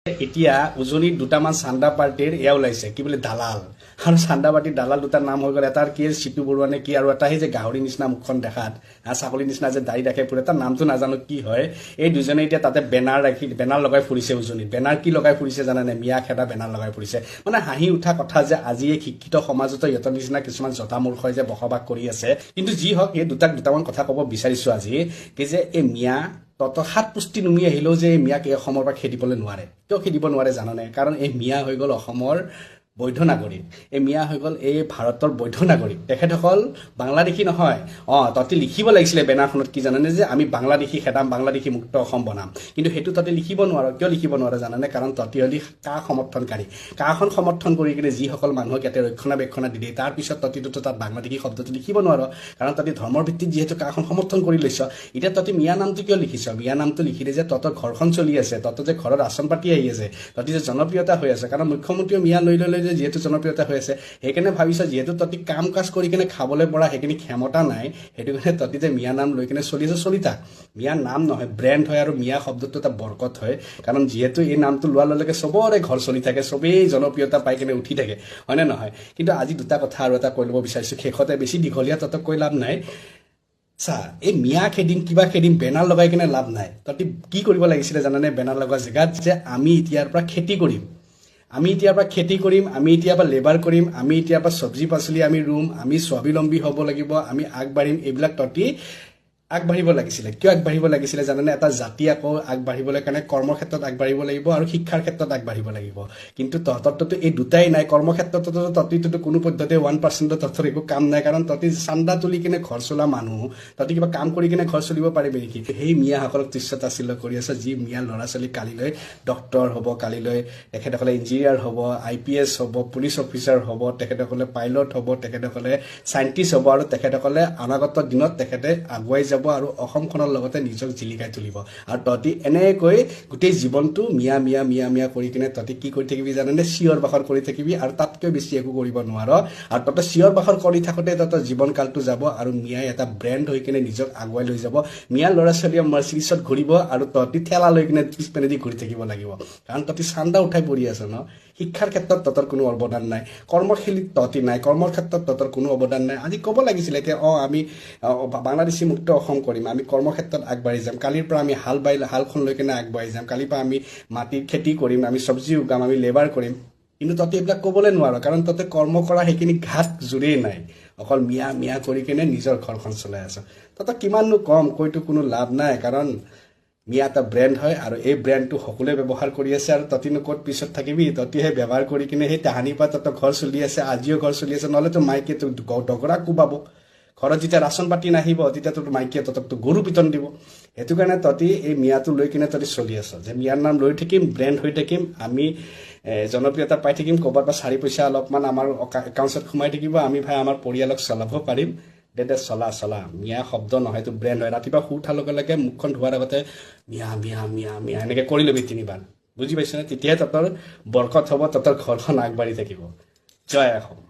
এতিয়া উজনিত দুটামান চান্দা পাৰ্টিৰ এয়া ওলাইছে কি বোলে দালাল আৰু চান্দা পাৰ্টিৰ দালাল দুটাৰ নাম হৈ গ'ল এটাৰ কি চিটু বৰুৱা নে কি আৰু এটা সেই যে গাহৰি নিচিনা মুখখন দেখাত ছাগলী নিচিনা যে দাড়ি ৰাখে ফুৰে তাৰ নামটো নাজানো কি হয় এই দুজনে এতিয়া তাতে বেনাৰ লগাই ফুৰিছে উজনিত বেনাৰ কি লগাই ফুৰিছে জানানে মিয়া খেদা বেনাৰ লগাই ফুৰিছে মানে হাঁহি উঠা কথা যে আজি এই শিক্ষিত সমাজতো ইহঁতৰ নিচিনা কিছুমান জতা মূৰ্খই যে বসবাস কৰি আছে কিন্তু যি হওক এই দুটামান কথা ক'ব বিচাৰিছো আজি কি যে এই মিয়া তত সাত পুষ্টি নুমি আহিলেও যে এই মিয়াক এই অসমৰ পৰা খেদিবলৈ নোৱাৰে কিয় খেদিব নোৱাৰে জানানে কাৰণ এই মিয়া হৈ গ'ল অসমৰ বৈধ নাগৰিক এই মিয়া হৈ গ'ল এই ভাৰতৰ বৈধ নাগৰিক তেখেতসকল বাংলাদেশী নহয় তহঁতি লিখিব লাগিছিলে বেনাৰখনত কি জানানে যে আমি বাংলাদেশী খেদাম বাংলাদেশী মুক্ত অসম বনাম কিন্তু সেইটো তহঁতি লিখিব নোৱাৰ কিয় লিখিব নোৱাৰে জানানে কাৰণ তহঁতি হলি কা সমৰ্থনকাৰী কাখন সমৰ্থন কৰি কিনে যিসকল মানুহক ইয়াতে ৰক্ষণাবেক্ষণা দিলে তাৰপিছত তহঁতিতো তাত বাংলাদেশী শব্দটো লিখিব নোৱাৰ কাৰণ তহঁতি ধৰ্মৰ ভিত্তিত যিহেতু কাখন সমৰ্থন কৰি লৈছ এতিয়া তহঁতি মিয়া নামটো কিয় লিখিছ মিয়া নামটো লিখিলে যে তহঁতৰ ঘৰখন চলি আছে তহঁতৰ যে ঘৰত ৰাচন পাতি আহি আছে তহঁতি যে জনপ্ৰিয়তা হৈ আছে কাৰণ মুখ্যমন্ত্ৰীয়ে মিয়া লৈ লৈ যিহেতু জনপ্ৰিয়তা হৈ আছে সেইকাৰণে ভাবিছ যিহেতু তহঁতি কাম কাজ কৰি কিনে খাবলৈ পৰা সেইখিনি ক্ষমতা নাই সেইটো কাৰণে তহঁতি যে মিয়া নাম লৈ কিনে চলি আছে চলি থাক মিয়া নাম নহয় ব্ৰেণ্ড হয় আৰু মিয়া শব্দটো এটা বৰকত হয় কাৰণ যিহেতু এই নামটো লোৱাৰ লগে চবৰে ঘৰ চলি থাকে চবেই জনপ্ৰিয়তা পাই কিনে উঠি থাকে হয়নে নহয় কিন্তু আজি দুটা কথা আৰু এটা কৈ ল'ব বিচাৰিছোঁ শেষতে বেছি দীঘলীয়া তহঁতক কৈ লাভ নাই চা এই মিয়া খেদিম কিবা খেদিম বেনাৰ লগাই কিনে লাভ নাই তহঁতি কি কৰিব লাগিছিলে জানানে বেনাৰ লগোৱা জেগাত যে আমি এতিয়াৰ পৰা খেতি কৰিম আমি এতিয়াৰ পৰা খেতি কৰিম আমি এতিয়াৰ পৰা লেবাৰ কৰিম আমি এতিয়াৰ পৰা চব্জি পাচলি আমি ৰুম আমি স্বাৱলম্বী হ'ব লাগিব আমি আগবাঢ়িম এইবিলাক তহঁতি আগবাঢ়িব লাগিছিলে কিয় আগবাঢ়িব লাগিছিলে জানানে এটা জাতি আকৌ আগবাঢ়িবলৈ কাৰণে কৰ্মৰ ক্ষেত্ৰত আগবাঢ়িব লাগিব আৰু শিক্ষাৰ ক্ষেত্ৰত আগবাঢ়িব লাগিব কিন্তু তহঁতৰতো এই দুটাই নাই কৰ্মক্ষেত্ৰতো তহঁতিতো কোনো পদ্ধতিতে 1% তহঁতৰ একো কাম নাই কাৰণ তহঁতি চান্দা তুলি কিনে ঘৰ চলা মানুহ তহঁতি কিবা কাম কৰি কিনে ঘৰ চলিব পাৰিবি নেকি সেই মিয়াসকলক তুচ্ছতাচ্ছিল্য কৰি আছে যি মিয়া ল'ৰা ছোৱালী কালিলৈ ডক্টৰ হ'ব কালিলৈ তেখেতসকলে ইঞ্জিনিয়াৰ হ'ব IPS হ'ব পুলিচ অফিচাৰ হ'ব তেখেতসকলে পাইলট হ'ব তেখেতসকলে চাইণ্টিষ্ট হ'ব আৰু তেখেতসকলে অনাগত দিনত তেখেতে আগুৱাই যাব আৰু অসমখনৰ লগতে নিজক জিলিকাই তুলিব আৰু তহঁতি এনেকৈ গোটেই জীৱনটো মিয়া মিয়া মিয়া মিয়া কৰি কিনে তহঁতি কি কৰি থাকিবি জানানে চিঞৰ বাখৰ কৰি থাকিবি আৰু তাতকৈ বেছি একো কৰিব নোৱাৰ আৰু তহঁতে চিঞৰ বাখৰ কৰি থাকোঁতে তহঁতৰ জীৱনকালটো যাব আৰু মিয়াই এটা ব্ৰেণ্ড হৈ কিনে নিজক আগুৱাই লৈ যাব মিয়া ল'ৰা ছোৱালীয়ে মাৰ্চিডিছত ঘূৰিব আৰু তহঁতি ঠেলা লৈ কিনে পিছপিনেদি ঘূৰি থাকিব লাগিব কাৰণ তহঁতি চান্দা উঠাই পৰি আছ ন শিক্ষাৰ ক্ষেত্ৰত তহঁতৰ কোনো অৱদান নাই কৰ্মশীলিত তহঁতি নাই কৰ্মৰ ক্ষেত্ৰত তহঁতৰ কোনো অৱদান নাই আজি ক'ব লাগিছিলে এতিয়া আমি বাংলাদেশী মুক্ত অসম কৰিম আমি কৰ্মক্ষেত্ৰত আগবাঢ়ি যাম কালিৰ পৰা আমি হালখন লৈ কিনে আগবাঢ়ি যাম কালিৰ পৰা আমি মাটিৰ খেতি কৰিম আমি চব্জি উগাম আমি লেবাৰ কৰিম কিন্তু তহঁতি এইবিলাক ক'বলৈ নোৱাৰ কাৰণ তহঁতে কৰ্ম কৰা সেইখিনি ঘাট জোৰেই নাই অকল মিয়া মিয়া কৰি কিনে নিজৰ ঘৰখন চলাই আছ তহঁতক কিমাননো কম কৈতো কোনো লাভ নাই কাৰণ মিয়া এটা ব্ৰেণ্ড হয় আৰু এই ব্ৰেণ্ডটো সকলোৱে ব্যৱহাৰ কৰি আছে আৰু তহঁতিনো ক'ত পিছত থাকিবি তহঁতিহে ব্যৱহাৰ কৰি কিনে সেই তাহানিৰ পৰা তহঁতৰ ঘৰ চলি আছে আজিও ঘৰ চলি আছে নহ'লেতো মাইকে তোক ডগৰা কোবাব ঘৰত যেতিয়া ৰাচন পাতি নাহিব তেতিয়া তোৰ মাইকীয়ে তহঁতকতো গৰু পিটন দিব সেইটো কাৰণে তহঁতি এই মিয়াটো লৈ কিনে তহঁতি চলি আছ যে মিয়াৰ নাম লৈ থাকিম ব্ৰেণ্ড হৈ থাকিম আমি জনপ্ৰিয়তা পাই থাকিম ক'ৰবাৰ পৰা 4 পইচা অলপমান আমাৰ একাউণ্টছত সোমাই থাকিব আমি ভাই আমাৰ পৰিয়ালক চলাব পাৰিম দে চলা মিয়া শব্দ নহয় এইটো ব্ৰেণ্ড হয় ৰাতিপুৱা শুই উঠাৰ লগে লগে মুখখন ধোৱাৰ আগতে মিয়া মিয়া মিয়া মিয়া এনেকৈ কৰি ল'বি 3 বাৰ বুজি পাইছনে তেতিয়াহে তহঁতৰ বৰকত হ'ব তহঁতৰ ঘৰখন আগবাঢ়ি থাকিব জয় অসম